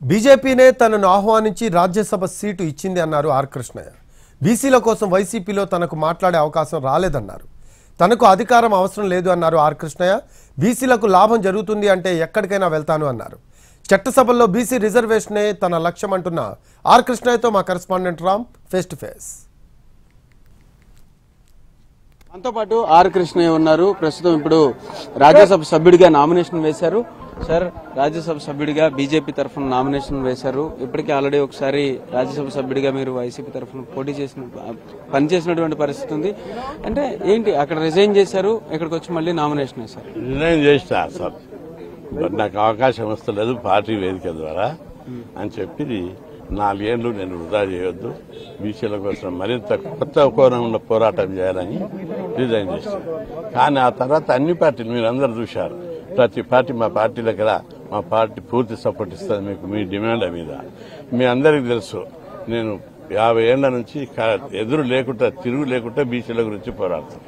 బీజేపీనే తనను ఆహ్వానించి రాజ్యసభ సీటు ఇచ్చింది అన్నారు ఆర్ కృష్ణయ్య. బీసీల కోసం వైసీపీలో తనకు మాట్లాడే అవకాశం రాలేదన్నారు. తనకు అధికారం అవసరం లేదు అన్నారు ఆర్ కృష్ణయ్య. బీసీలకు లాభం జరుగుతుంది అంటే ఎక్కడికైనా వెళ్తాను అన్నారు. చట్టసభల్లో బీసీ రిజర్వేషనే తన లక్ష్యం అంటున్న ఆర్ కృష్ణయ్యతో మా correspondent Ram face to face. మనతో పాటు ఆర్ కృష్ణయ్య ఉన్నారు. ప్రస్తుతం ఇప్పుడు రాజ్యసభ సభ్యుడిగా నామినేషన్ వేశారు. సార్, రాజ్యసభ సభ్యుడిగా బీజేపీ తరఫున నామినేషన్ వేశారు. ఇప్పటికే ఆల్రెడీ ఒకసారి రాజ్యసభ సభ్యుడిగా మీరు వైసీపీ తరఫున పనిచేసినటువంటి పరిస్థితి ఉంది. అంటే ఏంటి, అక్కడ రిజైన్ చేశారు, ఇక్కడికి వచ్చి మళ్ళీ నామినేషన్ వేశారు? రిజైన్ చేసిన సార్, నాకు అవకాశం వస్తలేదు పార్టీ వేదిక ద్వారా అని చెప్పి 4 ఏళ్లు నేను వృధా చేయొద్దు, బీసీల కోసం మరింత కొత్త కోణంలో పోరాటం చేయాలని రిజైన్ చేశాను. కానీ ఆ తర్వాత అన్ని పార్టీలు మీరందరూ చూశారు, ప్రతి పార్టీ మా పార్టీ దగ్గర మా పార్టీ పూర్తి సపోర్ట్ ఇస్తుంది మీకు మీ డిమాండ్ల మీద. మీ అందరికీ తెలుసు, నేను 50 ఏళ్ల నుంచి ఎదురు లేకుండా తిరుగు లేకుండా బీసీల గురించి పోరాడుతాను.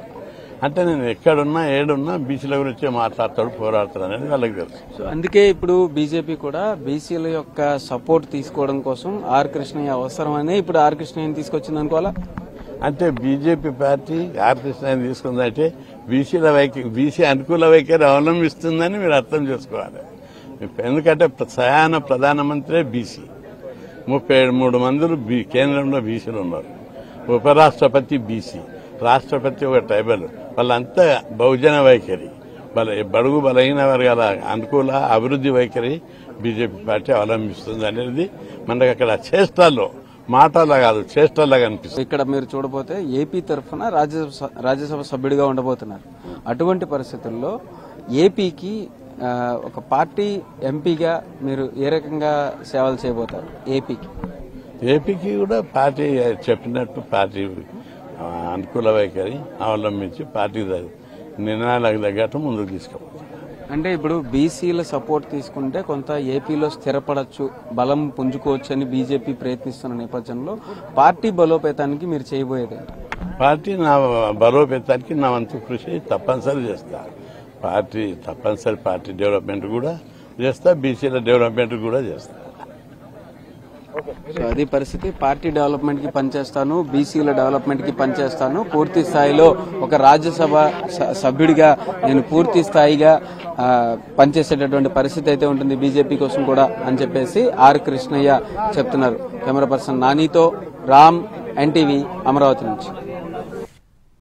అంటే నేను ఎక్కడున్నా ఏడున్నా బీసీల గురించే మాట్లాడతాడు, పోరాడతాడు అనేది వాళ్ళకి తెలుసు. సో అందుకే ఇప్పుడు బీజేపీ కూడా బీసీల యొక్క సపోర్ట్ తీసుకోవడం కోసం ఆర్ కృష్ణయ్య అవసరమనే ఇప్పుడు ఆర్ కృష్ణయ్యని తీసుకొచ్చింది అనుకోవాలా? అంటే బీజేపీ పార్టీ ఆర్ కృష్ణయ్యని తీసుకుందంటే బీసీ అనుకూల వైఖరి అవలంబిస్తుందని మీరు అర్థం చేసుకోవాలి. ఎందుకంటే ప్రధానమంత్రి బీసీ, 33 మంది కేంద్రంలో బీసీలు ఉన్నారు, ఉపరాష్ట్రపతి బీసీ, రాష్ట్రపతి ఒక ట్రైబల్, వాళ్ళంతా బహుజన వైఖరి, బడుగు బలహీన వర్గాల అనుకూల అభివృద్ధి వైఖరి బీజేపీ పార్టీ అవలంబిస్తుంది అనేది మనకు అక్కడ చేష్టల్లో, మాటలా కాదు చేష్టల్లా కనిపిస్తుంది. ఇక్కడ మీరు చూడబోతే ఏపీ తరఫున రాజ్యసభ సభ్యుడిగా ఉండబోతున్నారు. అటువంటి పరిస్థితుల్లో ఏపీకి ఒక పార్టీ ఎంపీగా మీరు ఏ రకంగా సేవలు చేయబోతారు? ఏపీకి కూడా పార్టీ చెప్పినట్టు పార్టీ అనుకూల వైఖరి అవలంబించి పార్టీ నిర్ణయాలకు తగ్గట్టు ముందుకు తీసుకోవాలి. అంటే ఇప్పుడు బీసీల సపోర్ట్ తీసుకుంటే కొంత ఏపీలో స్థిరపడచ్చు, బలం పుంజుకోవచ్చు అని బీజేపీ ప్రయత్నిస్తున్న నేపథ్యంలో పార్టీ బలోపేతానికి మీరు చేయబోయేది? పార్టీ నా బలోపేతానికి నా వంతు కృషి తప్పనిసరి చేస్తా. పార్టీ డెవలప్మెంట్ కూడా చేస్తా, బీసీల డెవలప్మెంట్ కూడా చేస్తా. సో అది పరిస్థితి. పార్టీ డెవలప్మెంట్ కి పనిచేస్తాను, బీసీల డెవలప్మెంట్ కి పనిచేస్తాను, పూర్తి స్థాయిలో ఒక రాజ్యసభ సభ్యుడిగా నేను పూర్తి స్థాయిగా పనిచేసేటటువంటి పరిస్థితి అయితే ఉంటుంది బీజేపీ కోసం కూడా అని చెప్పేసి ఆర్ కృష్ణయ్య చెప్తున్నారు. కెమెరా పర్సన్ నానితో రామ్, ఎన్టీవీ, అమరావతి నుంచి.